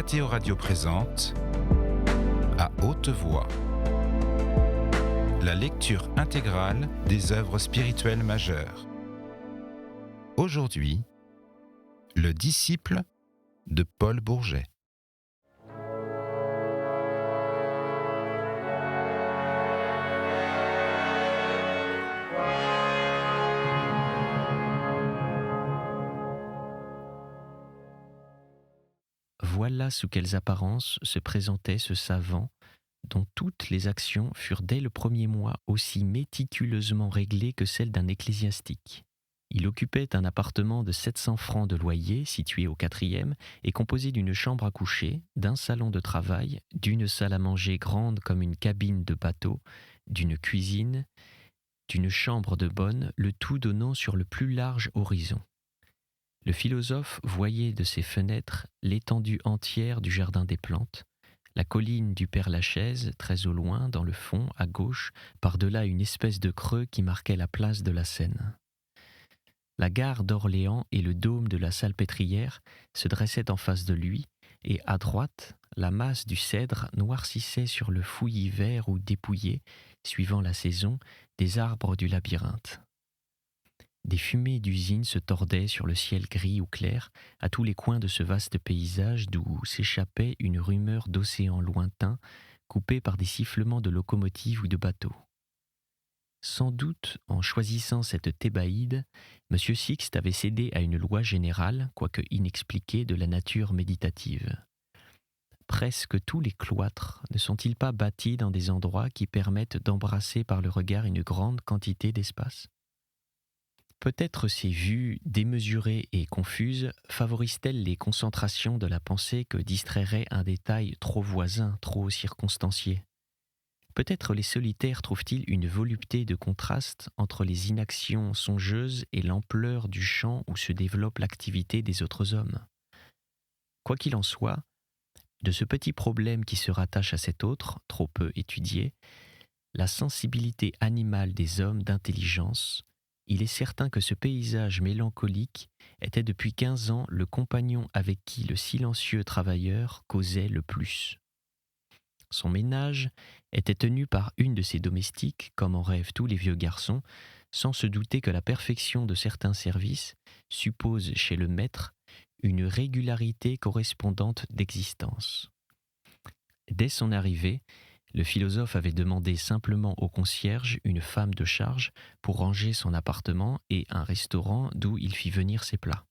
Mathéo Radio présente À haute voix la lecture intégrale des œuvres spirituelles majeures. Aujourd'hui, le disciple de Paul Bourget. Voilà sous quelles apparences se présentait ce savant, dont toutes les actions furent dès le premier mois aussi méticuleusement réglées que celles d'un ecclésiastique. Il occupait un appartement de 700 francs de loyer, situé au 4e, et composé d'une chambre à coucher, d'un salon de travail, d'une salle à manger grande comme une cabine de bateau, d'une cuisine, d'une chambre de bonne, le tout donnant sur le plus large horizon. Le philosophe voyait de ses fenêtres l'étendue entière du jardin des plantes, la colline du Père-Lachaise, très au loin, dans le fond, à gauche, par-delà une espèce de creux qui marquait la place de la Seine. La gare d'Orléans et le dôme de la Salpêtrière se dressaient en face de lui, et à droite, la masse du cèdre noircissait sur le fouillis vert ou dépouillé, suivant la saison, des arbres du labyrinthe. Des fumées d'usines se tordaient sur le ciel gris ou clair, à tous les coins de ce vaste paysage d'où s'échappait une rumeur d'océan lointain, coupée par des sifflements de locomotives ou de bateaux. Sans doute, en choisissant cette thébaïde, M. Sixte avait cédé à une loi générale, quoique inexpliquée, de la nature méditative. Presque tous les cloîtres ne sont-ils pas bâtis dans des endroits qui permettent d'embrasser par le regard une grande quantité d'espace ? Peut-être ces vues démesurées et confuses favorisent-elles les concentrations de la pensée que distrairait un détail trop voisin, trop circonstancié. Peut-être les solitaires trouvent-ils une volupté de contraste entre les inactions songeuses et l'ampleur du champ où se développe l'activité des autres hommes. Quoi qu'il en soit, de ce petit problème qui se rattache à cet autre, trop peu étudié, la sensibilité animale des hommes d'intelligence, il est certain que ce paysage mélancolique était depuis 15 ans le compagnon avec qui le silencieux travailleur causait le plus. Son ménage était tenu par une de ses domestiques, comme en rêvent tous les vieux garçons, sans se douter que la perfection de certains services suppose chez le maître une régularité correspondante d'existence. Dès son arrivée, le philosophe avait demandé simplement au concierge une femme de charge pour ranger son appartement et un restaurant d'où il fit venir ses plats.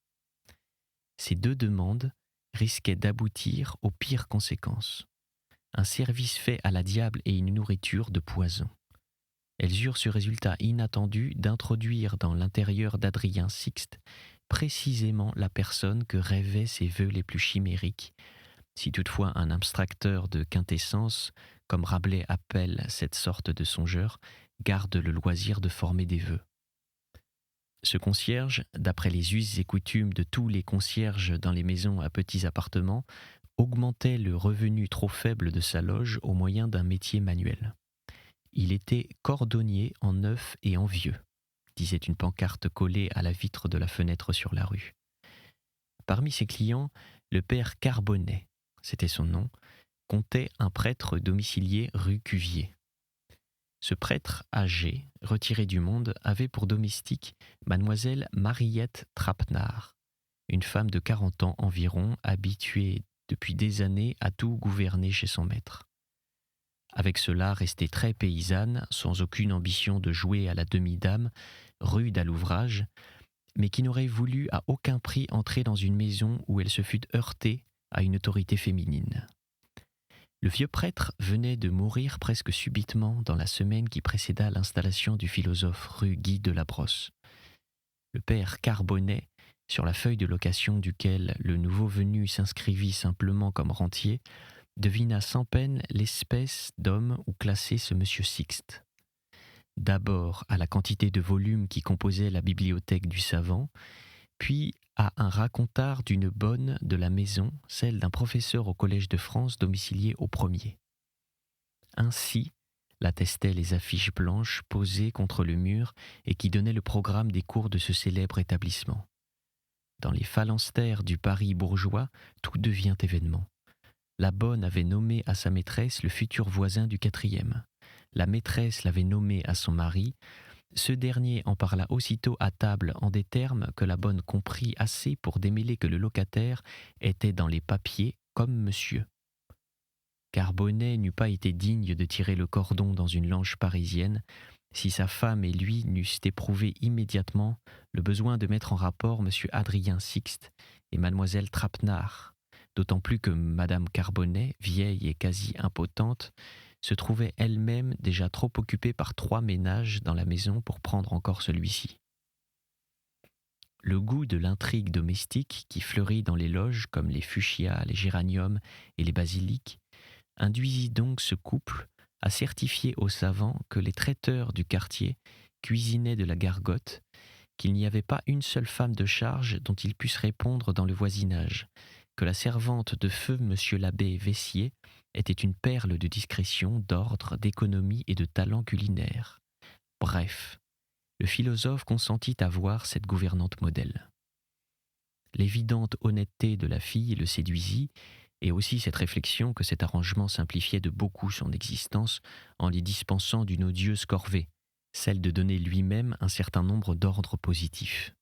Ces deux demandes risquaient d'aboutir aux pires conséquences. Un service fait à la diable et une nourriture de poison. Elles eurent ce résultat inattendu d'introduire dans l'intérieur d'Adrien Sixte précisément la personne que rêvaient ses vœux les plus chimériques, si toutefois un abstracteur de quintessence, comme Rabelais appelle cette sorte de songeur, garde le loisir de former des vœux. Ce concierge, d'après les us et coutumes de tous les concierges dans les maisons à petits appartements, augmentait le revenu trop faible de sa loge au moyen d'un métier manuel. Il était cordonnier en neuf et en vieux, disait une pancarte collée à la vitre de la fenêtre sur la rue. Parmi ses clients, le père Carbonnet, c'était son nom, comptait un prêtre domicilié rue Cuvier. Ce prêtre âgé, retiré du monde, avait pour domestique mademoiselle Mariette Trapenard, une femme de 40 ans environ, habituée depuis des années à tout gouverner chez son maître. Avec cela, restée très paysanne, sans aucune ambition de jouer à la demi-dame, rude à l'ouvrage, mais qui n'aurait voulu à aucun prix entrer dans une maison où elle se fût heurtée à une autorité féminine. Le vieux prêtre venait de mourir presque subitement dans la semaine qui précéda l'installation du philosophe rue Guy de la Brosse. Le père Carbonnet, sur la feuille de location duquel le nouveau venu s'inscrivit simplement comme rentier, devina sans peine l'espèce d'homme où classer ce monsieur Sixte. D'abord à la quantité de volumes qui composaient la bibliothèque du savant, puis à un racontard d'une bonne de la maison, celle d'un professeur au Collège de France domicilié au premier. Ainsi l'attestaient les affiches blanches posées contre le mur et qui donnaient le programme des cours de ce célèbre établissement. Dans les phalanstères du Paris bourgeois, tout devient événement. La bonne avait nommé à sa maîtresse le futur voisin du 4e. La maîtresse l'avait nommé à son mari. Ce dernier en parla aussitôt à table en des termes que la bonne comprit assez pour démêler que le locataire était dans les papiers comme monsieur. Carbonnet n'eût pas été digne de tirer le cordon dans une lanche parisienne si sa femme et lui n'eussent éprouvé immédiatement le besoin de mettre en rapport M. Adrien Sixte et Mademoiselle Trapenard, d'autant plus que Madame Carbonnet, vieille et quasi impotente, se trouvait elle-même déjà trop occupée par 3 ménages dans la maison pour prendre encore celui-ci. Le goût de l'intrigue domestique qui fleurit dans les loges comme les fuchsias, les géraniums et les basiliques induisit donc ce couple à certifier aux savants que les traiteurs du quartier cuisinaient de la gargote, qu'il n'y avait pas une seule femme de charge dont ils pussent répondre dans le voisinage, que la servante de feu monsieur l'abbé Vessier était une perle de discrétion, d'ordre, d'économie et de talent culinaire. Bref, le philosophe consentit à voir cette gouvernante modèle. L'évidente honnêteté de la fille le séduisit, et aussi cette réflexion que cet arrangement simplifiait de beaucoup son existence en lui dispensant d'une odieuse corvée, celle de donner lui-même un certain nombre d'ordres positifs.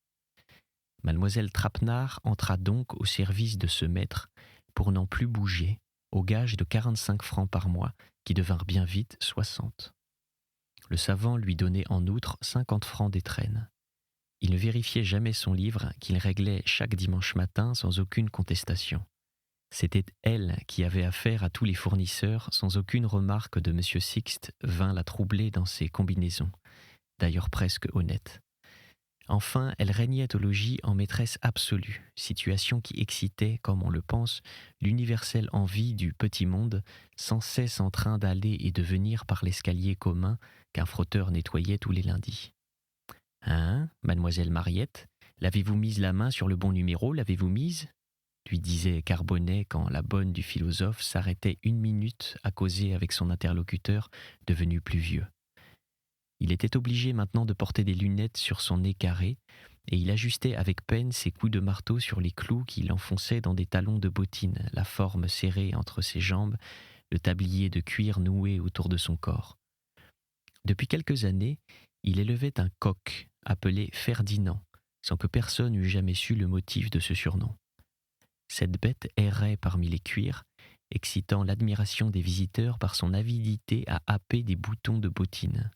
Mademoiselle Trapenard entra donc au service de ce maître pour n'en plus bouger, au gage de 45 francs par mois, qui devinrent bien vite 60. Le savant lui donnait en outre 50 francs d'étrenne. Il ne vérifiait jamais son livre, qu'il réglait chaque dimanche matin sans aucune contestation. C'était elle qui avait affaire à tous les fournisseurs sans aucune remarque de M. Sixte vint la troubler dans ses combinaisons, d'ailleurs presque honnêtes. Enfin, elle régnait au logis en maîtresse absolue, situation qui excitait, comme on le pense, l'universelle envie du petit monde, sans cesse en train d'aller et de venir par l'escalier commun qu'un frotteur nettoyait tous les lundis. « Hein, mademoiselle Mariette, l'avez-vous mise la main sur le bon numéro, l'avez-vous mise ?» lui disait Carbonnet quand la bonne du philosophe s'arrêtait 1 minute à causer avec son interlocuteur devenu plus vieux. Il était obligé maintenant de porter des lunettes sur son nez carré, et il ajustait avec peine ses coups de marteau sur les clous qu'il enfonçait dans des talons de bottines, la forme serrée entre ses jambes, le tablier de cuir noué autour de son corps. Depuis quelques années, il élevait un coq appelé Ferdinand, sans que personne eût jamais su le motif de ce surnom. Cette bête errait parmi les cuirs, excitant l'admiration des visiteurs par son avidité à happer des boutons de bottines.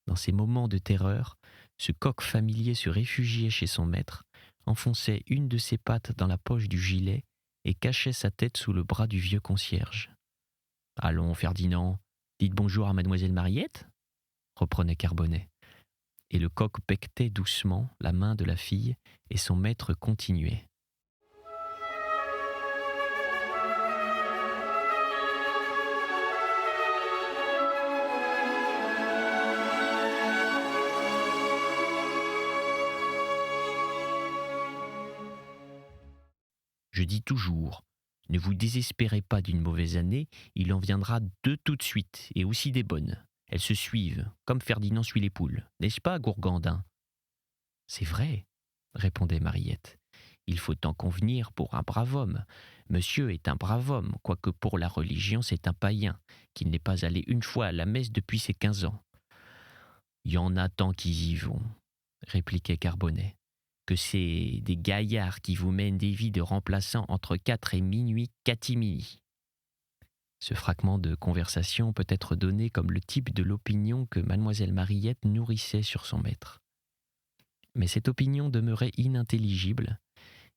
Dans ces moments de terreur, ce coq familier se réfugiait chez son maître, enfonçait une de ses pattes dans la poche du gilet et cachait sa tête sous le bras du vieux concierge. « Allons, Ferdinand, dites bonjour à mademoiselle Mariette ?» reprenait Carbonnet. Et le coq becquetait doucement la main de la fille et son maître continuait. Je dis toujours, ne vous désespérez pas d'une mauvaise année, il en viendra 2 tout de suite, et aussi des bonnes. Elles se suivent, comme Ferdinand suit les poules, n'est-ce pas, Gourgandin ? C'est vrai, répondait Mariette. Il faut en convenir pour un brave homme. Monsieur est un brave homme, quoique pour la religion c'est un païen, qui n'est pas allé une fois à la messe depuis ses 15 ans. Il y en a tant qui y vont, répliquait Carbonnet, que c'est des gaillards qui vous mènent des vies de remplaçants entre 4 et minuit catimini. Ce fragment de conversation peut être donné comme le type de l'opinion que mademoiselle Mariette nourrissait sur son maître. Mais cette opinion demeurait inintelligible,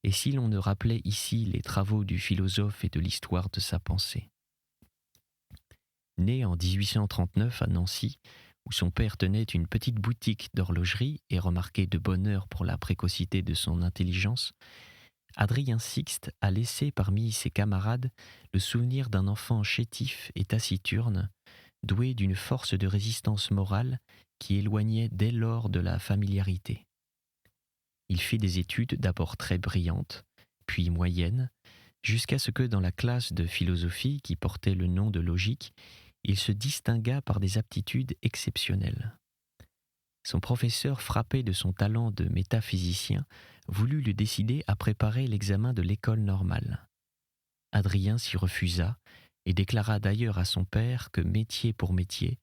et si l'on ne rappelait ici les travaux du philosophe et de l'histoire de sa pensée. Né en 1839 à Nancy, où son père tenait une petite boutique d'horlogerie et remarqué de bonne heure pour la précocité de son intelligence, Adrien Sixte a laissé parmi ses camarades le souvenir d'un enfant chétif et taciturne, doué d'une force de résistance morale qui éloignait dès lors de la familiarité. Il fit des études d'abord très brillantes, puis moyennes, jusqu'à ce que dans la classe de philosophie qui portait le nom de logique, il se distingua par des aptitudes exceptionnelles. Son professeur, frappé de son talent de métaphysicien, voulut le décider à préparer l'examen de l'école normale. Adrien s'y refusa et déclara d'ailleurs à son père que métier pour métier,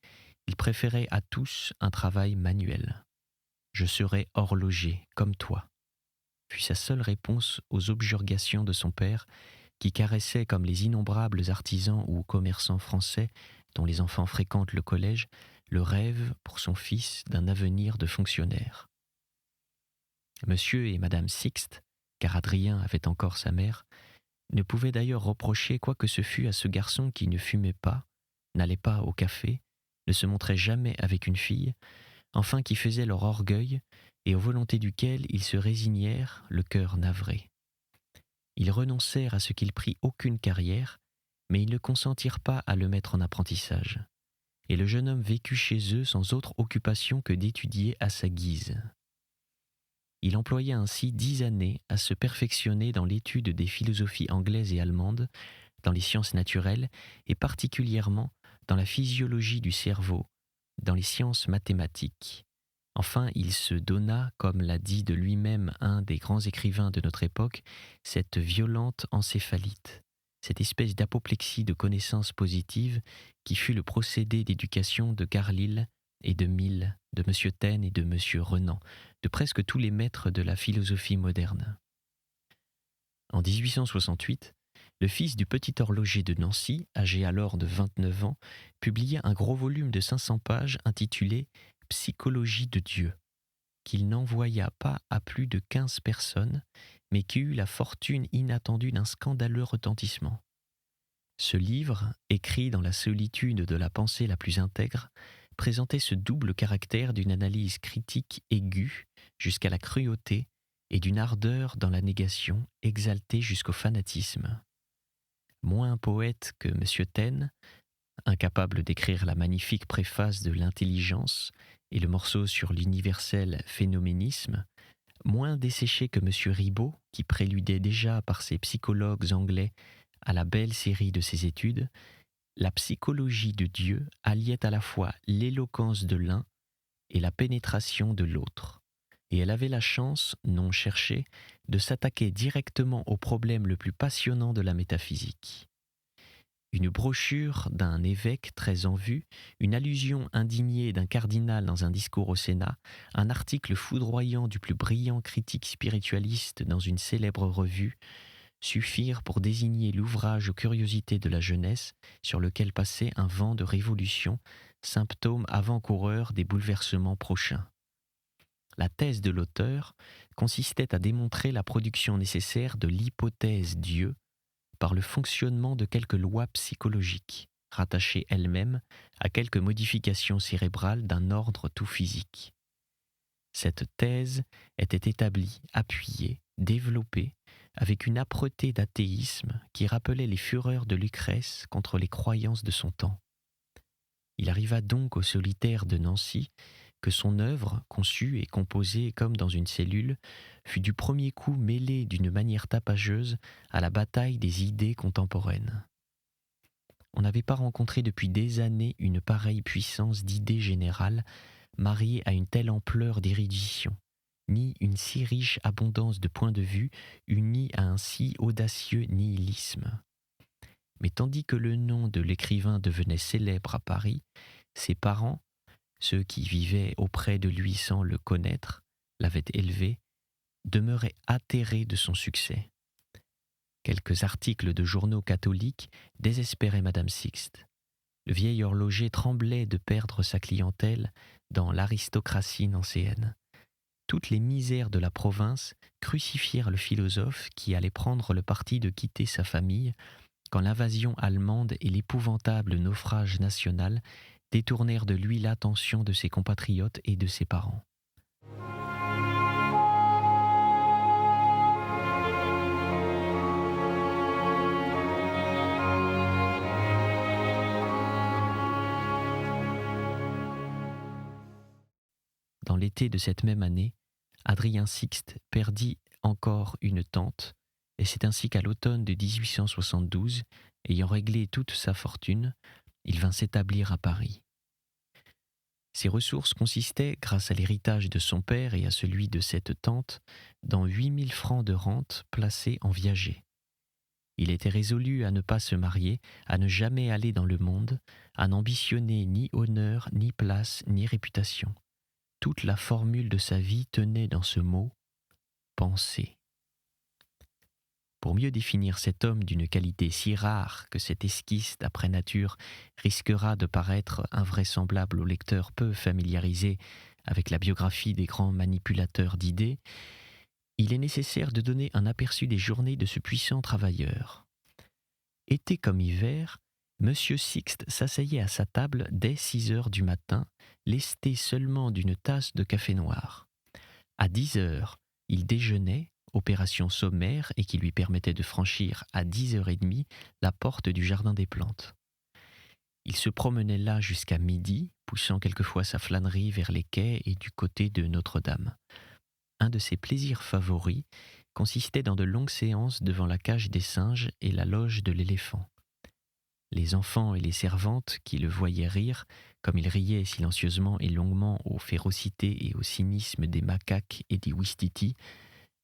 il préférait à tous un travail manuel. « Je serai horloger, comme toi », fut sa seule réponse aux objurgations de son père, qui caressait comme les innombrables artisans ou commerçants français dont les enfants fréquentent le collège, le rêve pour son fils d'un avenir de fonctionnaire. Monsieur et Madame Sixte, car Adrien avait encore sa mère, ne pouvaient d'ailleurs reprocher quoi que ce fût à ce garçon qui ne fumait pas, n'allait pas au café, ne se montrait jamais avec une fille, enfin qui faisait leur orgueil et aux volontés duquel ils se résignèrent, le cœur navré. Ils renoncèrent à ce qu'il prît aucune carrière, mais ils ne consentirent pas à le mettre en apprentissage. Et le jeune homme vécut chez eux sans autre occupation que d'étudier à sa guise. Il employa ainsi 10 années à se perfectionner dans l'étude des philosophies anglaises et allemandes, dans les sciences naturelles et particulièrement dans la physiologie du cerveau, dans les sciences mathématiques. Enfin, il se donna, comme l'a dit de lui-même un des grands écrivains de notre époque, cette violente encéphalite, cette espèce d'apoplexie de connaissances positives qui fut le procédé d'éducation de Carlyle et de Mill, de M. Taine et de M. Renan, de presque tous les maîtres de la philosophie moderne. En 1868, le fils du petit horloger de Nancy, âgé alors de 29 ans, publia un gros volume de 500 pages intitulé « Psychologie de Dieu », qu'il n'envoya pas à plus de 15 personnes, mais qui eut la fortune inattendue d'un scandaleux retentissement. Ce livre, écrit dans la solitude de la pensée la plus intègre, présentait ce double caractère d'une analyse critique aiguë jusqu'à la cruauté et d'une ardeur dans la négation exaltée jusqu'au fanatisme. Moins poète que M. Taine, incapable d'écrire la magnifique préface de l'intelligence et le morceau sur l'universel phénoménisme, moins desséché que M. Ribot, qui préludait déjà par ses psychologues anglais à la belle série de ses études, la psychologie de Dieu alliait à la fois l'éloquence de l'un et la pénétration de l'autre. Et elle avait la chance, non cherchée, de s'attaquer directement au problème le plus passionnant de la métaphysique. Une brochure d'un évêque très en vue, une allusion indignée d'un cardinal dans un discours au Sénat, un article foudroyant du plus brillant critique spiritualiste dans une célèbre revue, suffirent pour désigner l'ouvrage aux curiosités de la jeunesse sur lequel passait un vent de révolution, symptôme avant-coureur des bouleversements prochains. La thèse de l'auteur consistait à démontrer la production nécessaire de l'hypothèse Dieu par le fonctionnement de quelques lois psychologiques, rattachées elles-mêmes à quelques modifications cérébrales d'un ordre tout physique. Cette thèse était établie, appuyée, développée, avec une âpreté d'athéisme qui rappelait les fureurs de Lucrèce contre les croyances de son temps. Il arriva donc au solitaire de Nancy que son œuvre, conçue et composée comme dans une cellule, fut du premier coup mêlée d'une manière tapageuse à la bataille des idées contemporaines. On n'avait pas rencontré depuis des années une pareille puissance d'idées générales mariée à une telle ampleur d'érudition, ni une si riche abondance de points de vue unis à un si audacieux nihilisme. Mais tandis que le nom de l'écrivain devenait célèbre à Paris, ses parents, ceux qui vivaient auprès de lui sans le connaître, l'avaient élevé, demeuraient atterrés de son succès. Quelques articles de journaux catholiques désespéraient Madame Sixte. Le vieil horloger tremblait de perdre sa clientèle dans l'aristocratie nancéenne. Toutes les misères de la province crucifièrent le philosophe qui allait prendre le parti de quitter sa famille quand l'invasion allemande et l'épouvantable naufrage national détournèrent de lui l'attention de ses compatriotes et de ses parents. Dans l'été de cette même année, Adrien Sixte perdit encore une tante, et c'est ainsi qu'à l'automne de 1872, ayant réglé toute sa fortune, il vint s'établir à Paris. Ses ressources consistaient, grâce à l'héritage de son père et à celui de cette tante, dans 8 000 francs de rente placés en viager. Il était résolu à ne pas se marier, à ne jamais aller dans le monde, à n'ambitionner ni honneur, ni place, ni réputation. Toute la formule de sa vie tenait dans ce mot « penser ». Pour mieux définir cet homme d'une qualité si rare que cette esquisse d'après nature risquera de paraître invraisemblable aux lecteurs peu familiarisés avec la biographie des grands manipulateurs d'idées, il est nécessaire de donner un aperçu des journées de ce puissant travailleur. Été comme hiver, M. Sixte s'asseyait à sa table dès 6 heures du matin, lesté seulement d'une tasse de café noir. À 10 heures, il déjeunait, opération sommaire et qui lui permettait de franchir à 10h30 la porte du jardin des plantes. Il se promenait là jusqu'à midi, poussant quelquefois sa flânerie vers les quais et du côté de Notre-Dame. Un de ses plaisirs favoris consistait dans de longues séances devant la cage des singes et la loge de l'éléphant. Les enfants et les servantes qui le voyaient rire, comme il riait silencieusement et longuement aux férocités et au cynisme des macaques et des ouistitis,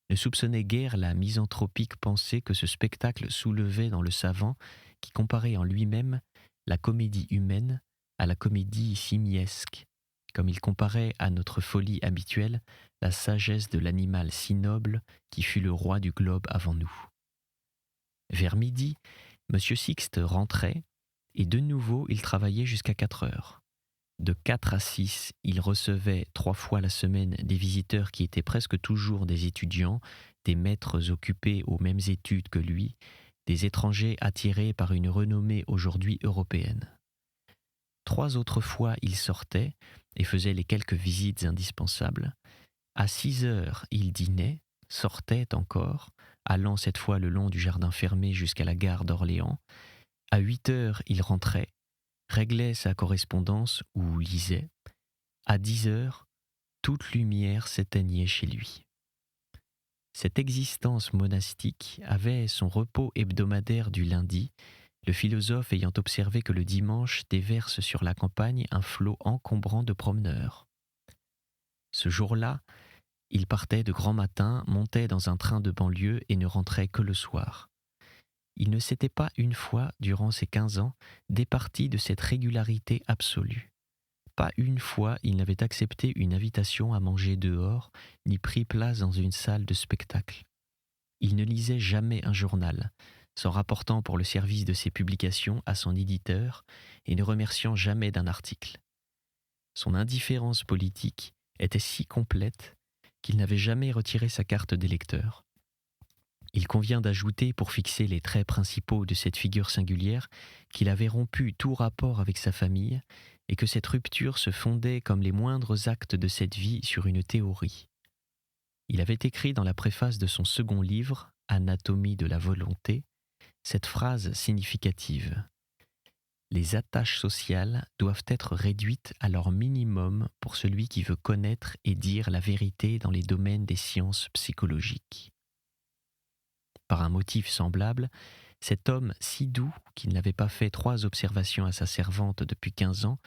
ne soupçonnaient guère la misanthropique pensée que ce spectacle soulevait dans le savant qui comparait en lui-même la comédie humaine à la comédie simiesque, comme il comparait à notre folie habituelle la sagesse de l'animal si noble qui fut le roi du globe avant nous. Vers midi, M. Sixte rentrait, et de nouveau il travaillait jusqu'à 4 heures. De 4 à 6, il recevait 3 fois la semaine des visiteurs qui étaient presque toujours des étudiants, des maîtres occupés aux mêmes études que lui, des étrangers attirés par une renommée aujourd'hui européenne. 3 autres fois il sortait et faisait les quelques visites indispensables. À 6 heures, il dînait, sortait encore, allant cette fois le long du jardin fermé jusqu'à la gare d'Orléans. À 8 heures, il rentrait, réglait sa correspondance ou lisait. À 10 heures, toute lumière s'éteignait chez lui. Cette existence monastique avait son repos hebdomadaire du lundi, le philosophe ayant observé que le dimanche déverse sur la campagne un flot encombrant de promeneurs. Ce jour-là, il partait de grand matin, montait dans un train de banlieue et ne rentrait que le soir. Il ne s'était pas une fois, durant ses 15 ans, départi de cette régularité absolue. Pas une fois il n'avait accepté une invitation à manger dehors, ni pris place dans une salle de spectacle. Il ne lisait jamais un journal, s'en rapportant pour le service de ses publications à son éditeur et ne remerciant jamais d'un article. Son indifférence politique était si complète qu'il n'avait jamais retiré sa carte d'électeur. Il convient d'ajouter, pour fixer les traits principaux de cette figure singulière, qu'il avait rompu tout rapport avec sa famille et que cette rupture se fondait comme les moindres actes de cette vie sur une théorie. Il avait écrit dans la préface de son second livre, Anatomie de la volonté, cette phrase significative. Les attaches sociales doivent être réduites à leur minimum pour celui qui veut connaître et dire la vérité dans les domaines des sciences psychologiques. Par un motif semblable, cet homme si doux, qui n'avait pas fait 3 observations à sa servante depuis 15 ans,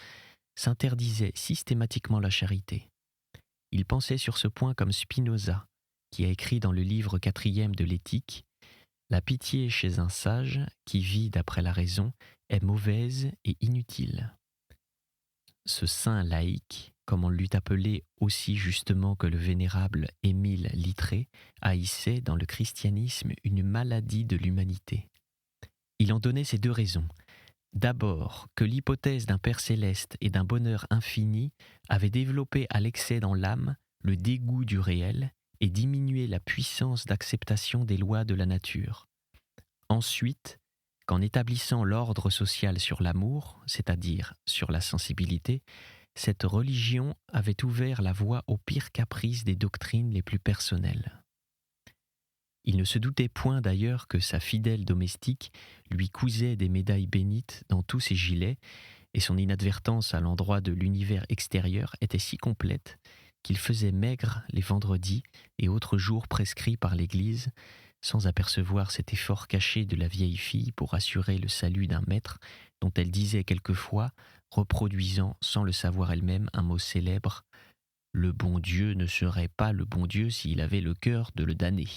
s'interdisait systématiquement la charité. Il pensait sur ce point comme Spinoza, qui a écrit dans le livre 4e de l'Éthique « La pitié chez un sage, qui vit d'après la raison, est mauvaise et inutile. » Ce saint laïc, comme on l'eût appelé aussi justement que le vénérable Émile Littré, haïssait dans le christianisme une maladie de l'humanité. Il en donnait ces 2 raisons. D'abord, que l'hypothèse d'un Père céleste et d'un bonheur infini avait développé à l'excès dans l'âme le dégoût du réel et diminué la puissance d'acceptation des lois de la nature. Ensuite, qu'en établissant l'ordre social sur l'amour, c'est-à-dire sur la sensibilité, cette religion avait ouvert la voie aux pires caprices des doctrines les plus personnelles. Il ne se doutait point d'ailleurs que sa fidèle domestique lui cousait des médailles bénites dans tous ses gilets, et son inadvertance à l'endroit de l'univers extérieur était si complète qu'il faisait maigre les vendredis et autres jours prescrits par l'Église, sans apercevoir cet effort caché de la vieille fille pour assurer le salut d'un maître dont elle disait quelquefois, reproduisant sans le savoir elle-même un mot célèbre, « Le bon Dieu ne serait pas le bon Dieu s'il avait le cœur de le damner ».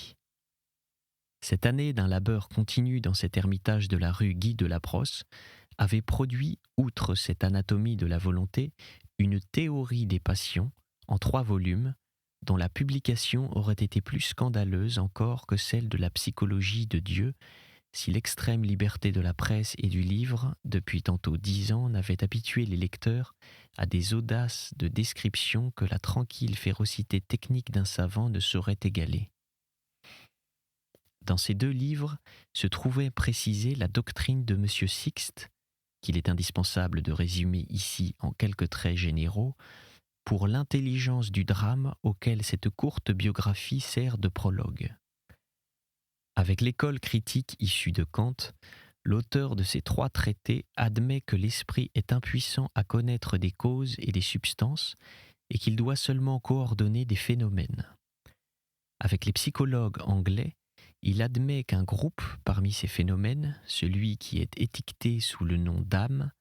Cette année d'un labeur continu dans cet ermitage de la rue Guy de la Brosse avait produit, outre cette anatomie de la volonté, une théorie des passions en 3 volumes, dont la publication aurait été plus scandaleuse encore que celle de la psychologie de Dieu, si l'extrême liberté de la presse et du livre, depuis tantôt 10 ans, n'avait habitué les lecteurs à des audaces de description que la tranquille férocité technique d'un savant ne saurait égaler. Dans ces 2 livres se trouvait précisée la doctrine de M. Sixte, qu'il est indispensable de résumer ici en quelques traits généraux, pour l'intelligence du drame auquel cette courte biographie sert de prologue. Avec l'école critique issue de Kant, l'auteur de ces 3 traités admet que l'esprit est impuissant à connaître des causes et des substances et qu'il doit seulement coordonner des phénomènes. Avec les psychologues anglais, il admet qu'un groupe parmi ces phénomènes, celui qui est étiqueté sous le nom d'âme,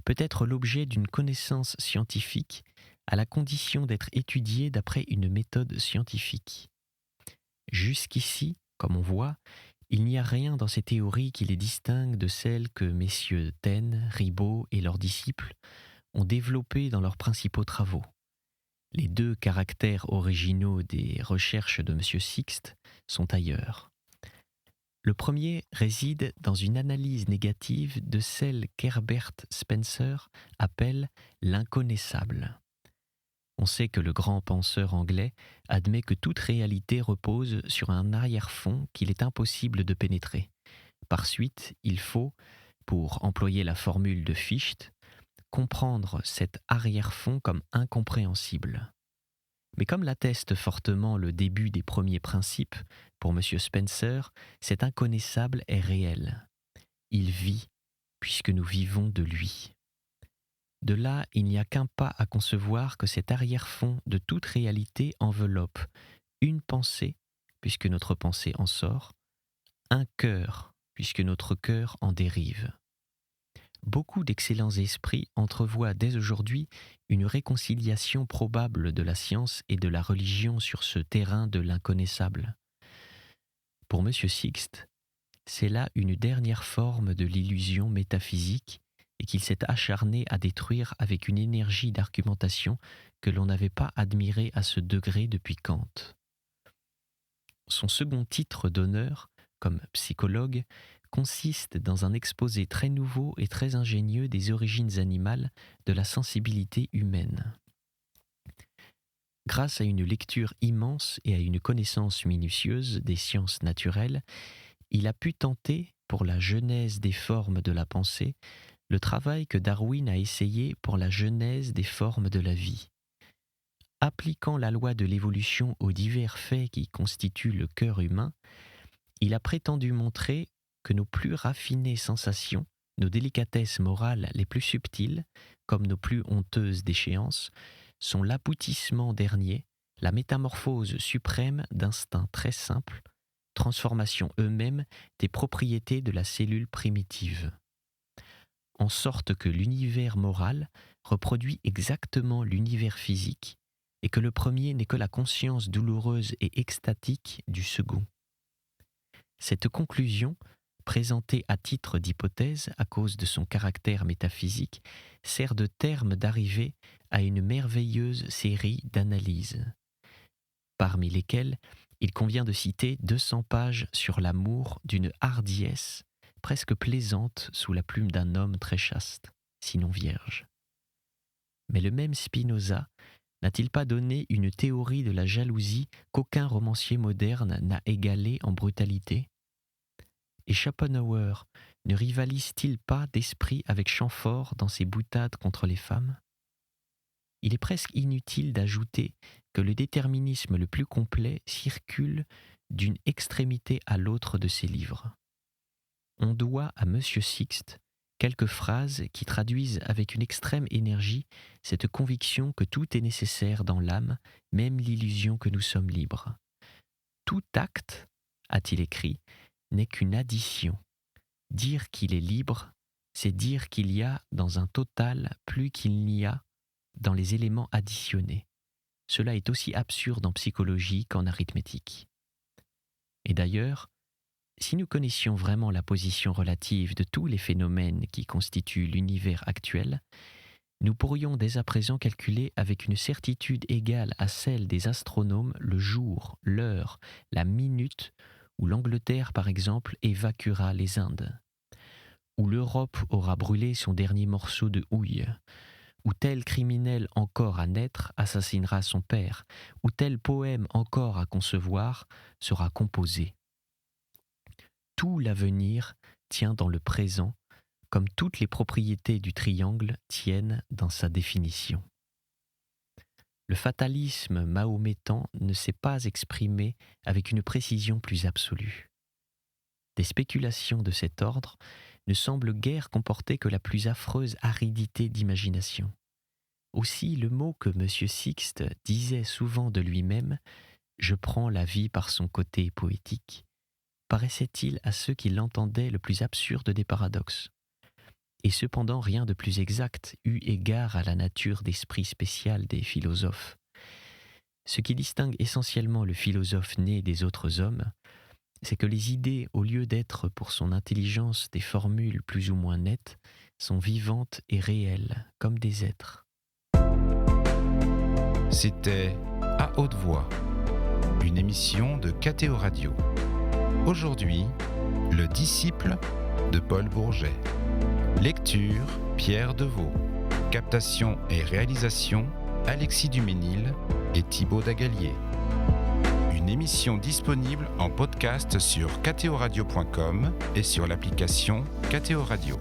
peut être l'objet d'une connaissance scientifique à la condition d'être étudié d'après une méthode scientifique. Jusqu'ici, comme on voit, il n'y a rien dans ces théories qui les distingue de celles que messieurs Taine, Ribot et leurs disciples ont développées dans leurs principaux travaux. Les 2 caractères originaux des recherches de M. Sixte sont ailleurs. Le premier réside dans une analyse négative de celle qu'Herbert Spencer appelle l'inconnaissable. On sait que le grand penseur anglais admet que toute réalité repose sur un arrière-fond qu'il est impossible de pénétrer. Par suite, il faut, pour employer la formule de Fichte, comprendre cet arrière-fond comme incompréhensible. Mais comme l'atteste fortement le début des premiers principes, pour M. Spencer, cet inconnaissable est réel. Il vit, puisque nous vivons de lui. De là, il n'y a qu'un pas à concevoir que cet arrière-fond de toute réalité enveloppe une pensée, puisque notre pensée en sort, un cœur, puisque notre cœur en dérive. Beaucoup d'excellents esprits entrevoient dès aujourd'hui une réconciliation probable de la science et de la religion sur ce terrain de l'inconnaissable. Pour M. Sixte, c'est là une dernière forme de l'illusion métaphysique et qu'il s'est acharné à détruire avec une énergie d'argumentation que l'on n'avait pas admirée à ce degré depuis Kant. Son second titre d'honneur, comme psychologue, consiste dans un exposé très nouveau et très ingénieux des origines animales de la sensibilité humaine. Grâce à une lecture immense et à une connaissance minutieuse des sciences naturelles, il a pu tenter, pour la genèse des formes de la pensée, le travail que Darwin a essayé pour la genèse des formes de la vie. Appliquant la loi de l'évolution aux divers faits qui constituent le cœur humain, il a prétendu montrer que nos plus raffinées sensations, nos délicatesses morales les plus subtiles, comme nos plus honteuses déchéances, sont l'aboutissement dernier, la métamorphose suprême d'instincts très simples, transformation eux-mêmes des propriétés de la cellule primitive. En sorte que l'univers moral reproduit exactement l'univers physique et que le premier n'est que la conscience douloureuse et extatique du second. Cette conclusion, présentée à titre d'hypothèse à cause de son caractère métaphysique, sert de terme d'arrivée à une merveilleuse série d'analyses, parmi lesquelles il convient de citer 200 pages sur l'amour d'une hardiesse presque plaisante sous la plume d'un homme très chaste, sinon vierge. Mais le même Spinoza n'a-t-il pas donné une théorie de la jalousie qu'aucun romancier moderne n'a égalée en brutalité ? Et Schopenhauer ne rivalise-t-il pas d'esprit avec Chamfort dans ses boutades contre les femmes ? Il est presque inutile d'ajouter que le déterminisme le plus complet circule d'une extrémité à l'autre de ses livres. On doit à M. Sixte quelques phrases qui traduisent avec une extrême énergie cette conviction que tout est nécessaire dans l'âme, même l'illusion que nous sommes libres. Tout acte, a-t-il écrit, n'est qu'une addition. Dire qu'il est libre, c'est dire qu'il y a dans un total plus qu'il n'y a dans les éléments additionnés. Cela est aussi absurde en psychologie qu'en arithmétique. Et d'ailleurs, Si nous connaissions vraiment la position relative de tous les phénomènes qui constituent l'univers actuel, nous pourrions dès à présent calculer avec une certitude égale à celle des astronomes le jour, l'heure, la minute où l'Angleterre, par exemple, évacuera les Indes, où l'Europe aura brûlé son dernier morceau de houille, où tel criminel encore à naître assassinera son père, où tel poème encore à concevoir sera composé. Tout l'avenir tient dans le présent, comme toutes les propriétés du triangle tiennent dans sa définition. Le fatalisme mahométan ne s'est pas exprimé avec une précision plus absolue. Des spéculations de cet ordre ne semblent guère comporter que la plus affreuse aridité d'imagination. Aussi le mot que M. Sixte disait souvent de lui-même « Je prends la vie par son côté poétique » paraissait-il à ceux qui l'entendaient le plus absurde des paradoxes. Et cependant rien de plus exact eu égard à la nature d'esprit spécial des philosophes. Ce qui distingue essentiellement le philosophe né des autres hommes, c'est que les idées, au lieu d'être pour son intelligence des formules plus ou moins nettes, sont vivantes et réelles, comme des êtres. C'était À haute voix, une émission de KTO Radio. Aujourd'hui, Le disciple de Paul Bourget. Lecture, Pierre Deveau. Captation et réalisation, Alexis Duménil et Thibaut Dagalier. Une émission disponible en podcast sur ktoradio.com et sur l'application KTO Radio.